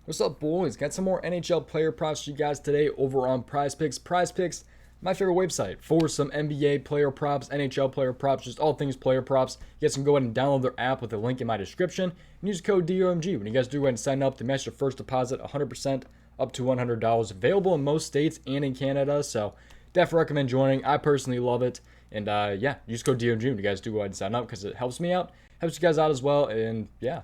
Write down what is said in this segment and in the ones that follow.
What's up, boys? Got some more NHL player props for you guys today over on Prize Picks. Prize Picks, my favorite website for some NBA player props, NHL player props, just all things player props. You guys can go ahead and download their app with the link in my description and use code DOMG. When you guys do go ahead and sign up, they match your first deposit 100% up to $100. Available in most states and in Canada, so definitely recommend joining. I personally love it. And yeah, use code DOMG when you guys do go ahead and sign up because it helps me out, helps you guys out as well. And yeah,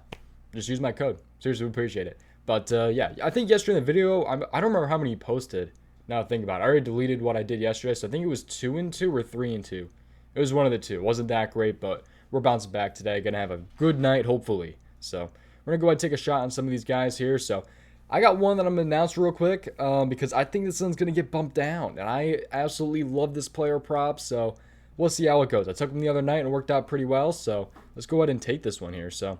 just use my code. Seriously, we appreciate it. But yeah, I think yesterday in the video, I don't remember how many you posted. Now I think about it. I already deleted what I did yesterday, so I think it was 2 and 2 or 3 and 2. It was one of the two. It wasn't that great, but we're bouncing back today. Gonna have a good night, hopefully. So we're gonna go ahead and take a shot on some of these guys here. So I got one that I'm gonna announce real quick because I think this one's gonna get bumped down, and I absolutely love this player prop. So we'll see how it goes. I took him the other night and it worked out pretty well. So let's go ahead and take this one here. So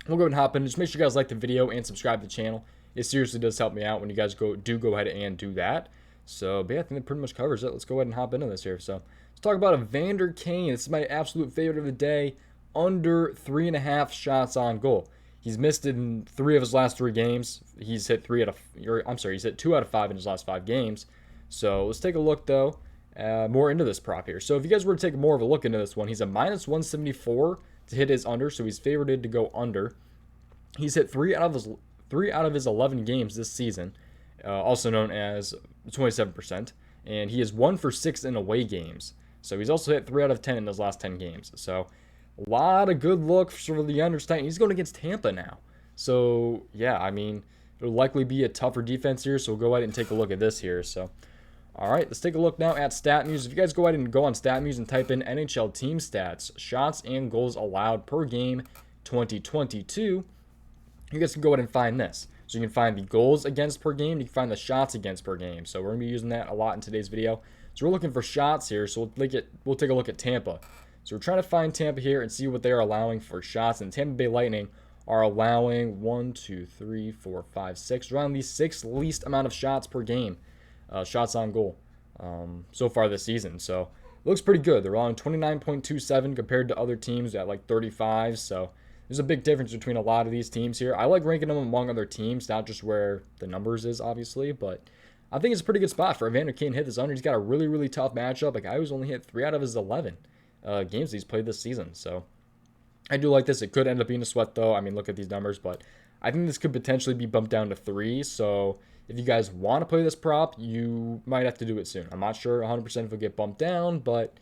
we'll go ahead and hop in. Just make sure you guys like the video and subscribe to the channel. It seriously does help me out when you guys go ahead and do that. So, but yeah, I think that pretty much covers it. Let's go ahead and hop into this here. So, let's talk about Evander Kane. This is my absolute favorite of the day. Under 3.5 shots on goal. He's missed it in 3 of his last 3 games. He's hit he's hit 2 out of 5 in his last 5 games. So, let's take a look though. More into this prop here. So, if you guys were to take more of a look into this one, he's a minus 174 to hit his under, so he's favorited to go under. He's hit 3 out of his 11 games this season, also known as 27%, and he is 1 for 6 in away games. So he's also hit 3 out of 10 in his last 10 games. So a lot of good looks for the understand. He's going against Tampa now. So yeah, I mean, it'll likely be a tougher defense here. So we'll go ahead and take a look at this here. So all right, let's take a look now at Statmuse. If you guys go ahead and go on Statmuse and type in NHL team stats, shots and goals allowed per game 2022, you guys can go ahead and find this. So you can find the goals against per game, you can find the shots against per game. So we're going to be using that a lot in today's video. So we're looking for shots here, so we'll take a look at Tampa. So we're trying to find Tampa here and see what they're allowing for shots. And Tampa Bay Lightning are allowing 1, 2, 3, 4, 5, 6, around the 6th least amount of shots per game. Shots on goal so far this season. So it looks pretty good. They're on 29.27 compared to other teams at like 35. So there's a big difference between a lot of these teams here. I like ranking them among other teams, not just where the numbers is, obviously. But I think it's a pretty good spot for Evander Kane to hit this under. He's got a really, really tough matchup. A guy who's only hit 3 out of his 11 games he's played this season. So I do like this. It could end up being a sweat, though. I mean, look at these numbers. But I think this could potentially be bumped down to 3. So if you guys want to play this prop, you might have to do it soon. I'm not sure 100% if it'll get bumped down, but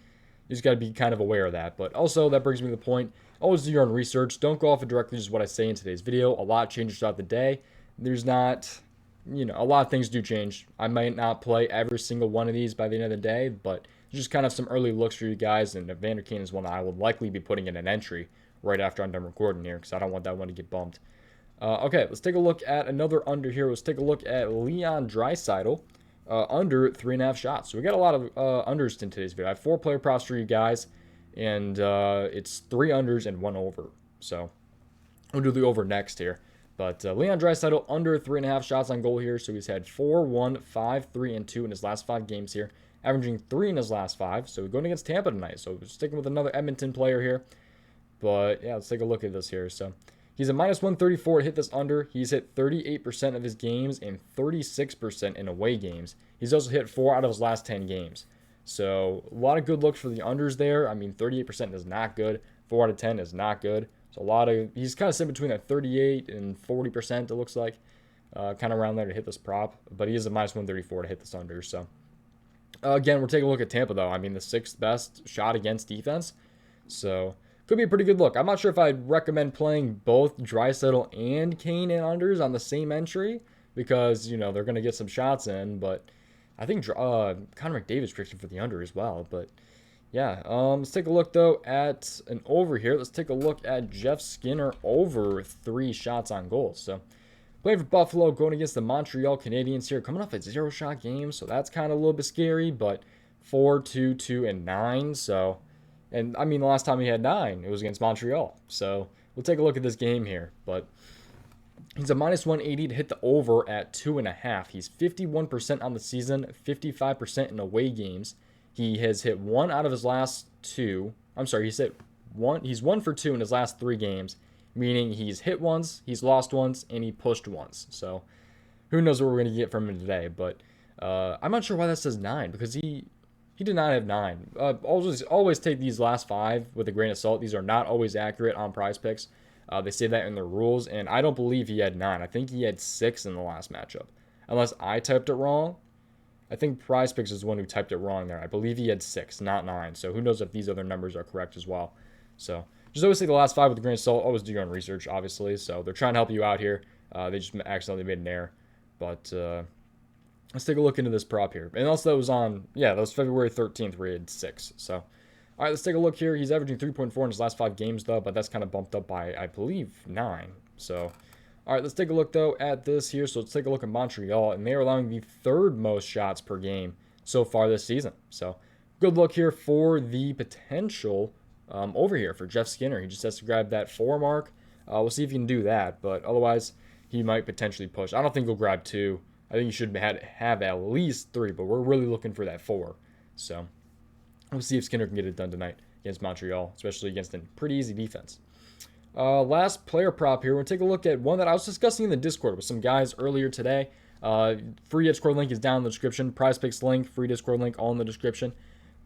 you just got to be kind of aware of that. But also, that brings me to the point, always do your own research. Don't go off of directly just what I say in today's video. A lot changes throughout the day. There's not, a lot of things do change. I might not play every single one of these by the end of the day, but just kind of some early looks for you guys. And Evander Kane is one that I would likely be putting in an entry right after I'm done recording here because I don't want that one to get bumped. Okay, let's take a look at another under here. Let's take a look at Leon Draisaitl, under 3.5 shots. So we got a lot of unders in today's video. I have 4 player props for you guys, and it's 3 unders and 1 over. So we'll do the over next here. But Leon Draisaitl under 3.5 shots on goal here. So he's had 4, 1, 5, 3, and 2 in his last 5 games here, averaging 3 in his last 5. So we're going against Tampa tonight. So we're sticking with another Edmonton player here. But yeah, let's take a look at this here. So he's a minus 134 to hit this under. He's hit 38% of his games and 36% in away games. He's also hit 4 out of his last 10 games. So a lot of good looks for the unders there. I mean, 38% is not good. 4 out of 10 is not good. So he's kind of sitting between that 38 and 40%, it looks like. Kind of around there to hit this prop. But he is a minus 134 to hit this under. So again, we're taking a look at Tampa, though. I mean, the 6th best shot against defense. So could be a pretty good look. I'm not sure if I'd recommend playing both Draisaitl and Kane in unders on the same entry because, they're going to get some shots in. But I think Connor McDavid's predicted for the under as well. But yeah, let's take a look, though, at an over here. Let's take a look at Jeff Skinner over 3 shots on goal. So playing for Buffalo, going against the Montreal Canadiens here, coming off a 0-shot game. So that's kind of a little bit scary, but 4, 2, 2, and 9. So, and I mean, the last time he had 9, it was against Montreal. So we'll take a look at this game here. But he's a minus 180 to hit the over at 2.5. He's 51% on the season, 55% in away games. He has hit 1 out of his last 2. I'm sorry, he's 1 for 2 in his last 3 games. meaning he's hit once, he's lost once, and he pushed once. So who knows what we're going to get from him today. But I'm not sure why that says 9, because he did not have 9. Always take these last 5 with a grain of salt. These are not always accurate on Prize Picks. They say that in their rules, and I don't believe he had 9. I think he had 6 in the last matchup. Unless I typed it wrong. I think Prize Picks is the one who typed it wrong there. I believe he had 6, not 9. So who knows if these other numbers are correct as well. So just always take the last 5 with a grain of salt. Always do your own research, obviously. So they're trying to help you out here. They just accidentally made an error. But let's take a look into this prop here. And also that was that was February 13th where he had 6. So, all right, let's take a look here. He's averaging 3.4 in his last 5 games, though. But that's kind of bumped up by, I believe, 9. So, all right, let's take a look, though, at this here. So let's take a look at Montreal. And they are allowing the 3rd most shots per game so far this season. So, good look here for the potential over here for Jeff Skinner. He just has to grab that 4 mark. We'll see if he can do that. But otherwise, he might potentially push. I don't think he'll grab 2. I think he should have at least 3. But we're really looking for that 4. So, we'll see if Skinner can get it done tonight against Montreal, especially against a pretty easy defense. Last player prop here. We're going to take a look at one that I was discussing in the Discord with some guys earlier today. Free Discord link is down in the description. Prize Picks link, free Discord link, all in the description.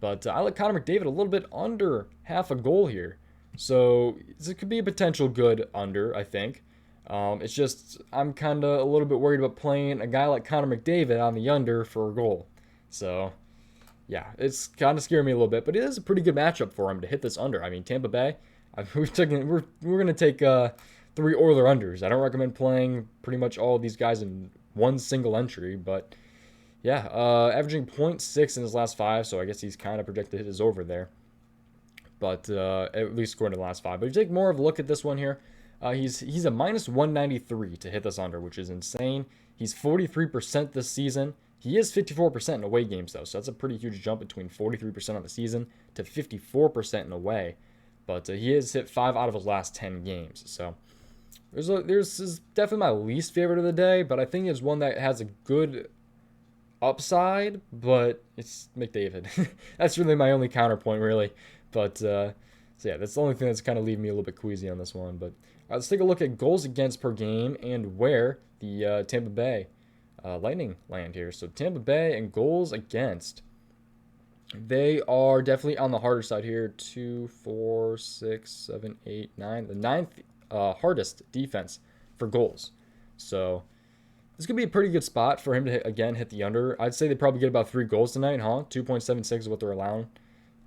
But I like Connor McDavid a little bit under half a goal here. So it could be a potential good under, I think. It's just I'm kind of a little bit worried about playing a guy like Connor McDavid on the under for a goal. So, yeah, it's kind of scaring me a little bit. But it is a pretty good matchup for him to hit this under. I mean, Tampa Bay, we're going to take 3 Oiler unders. I don't recommend playing pretty much all of these guys in one single entry. But, yeah, averaging 0.6 in his last 5. So I guess he's kind of projected to hit his over there. But at least scoring in the last 5. But if you take more of a look at this one here, he's a minus 193 to hit this under, which is insane. He's 43% this season. He is 54% in away games, though. So that's a pretty huge jump between 43% on the season to 54% in away. But he has hit 5 out of his last 10 games. So this is definitely my least favorite of the day. But I think it's one that has a good upside. But it's McDavid. That's really my only counterpoint, really. But so yeah, that's the only thing that's kind of leaving me a little bit queasy on this one. But let's take a look at goals against per game and where the Tampa Bay Lightning land here. So Tampa Bay and goals against, they are definitely on the harder side here. 2, 4, 6, 7, 8, 9. The 9th hardest defense for goals. So this could be a pretty good spot for him to hit the under. I'd say they probably get about 3 goals tonight, huh? 2.76 is what they're allowing.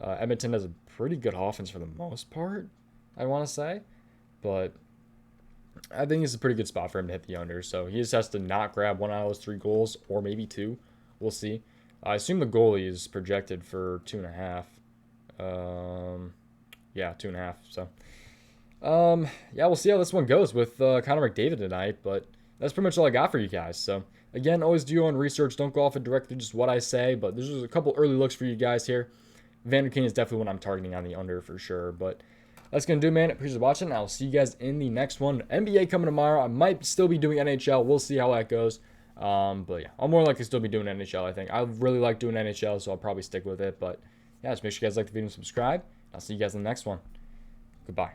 Edmonton has a pretty good offense for the most part, I want to say. But I think it's a pretty good spot for him to hit the under. So he just has to not grab 1 out of those 3 goals, or maybe 2. We'll see. I assume the goalie is projected for 2.5. Yeah, 2.5. So, yeah, we'll see how this one goes with Connor McDavid tonight. But that's pretty much all I got for you guys. So, again, always do your own research. Don't go off it directly, just what I say. But there's a couple early looks for you guys here. Evander Kane is definitely one I'm targeting on the under for sure. But that's going to do, man. Appreciate watching. I'll see you guys in the next one. NBA coming tomorrow. I might still be doing NHL. We'll see how that goes. But yeah, I'll more likely still be doing NHL, I think. I really like doing NHL, so I'll probably stick with it. But yeah, just make sure you guys like the video and subscribe. I'll see you guys in the next one. Goodbye.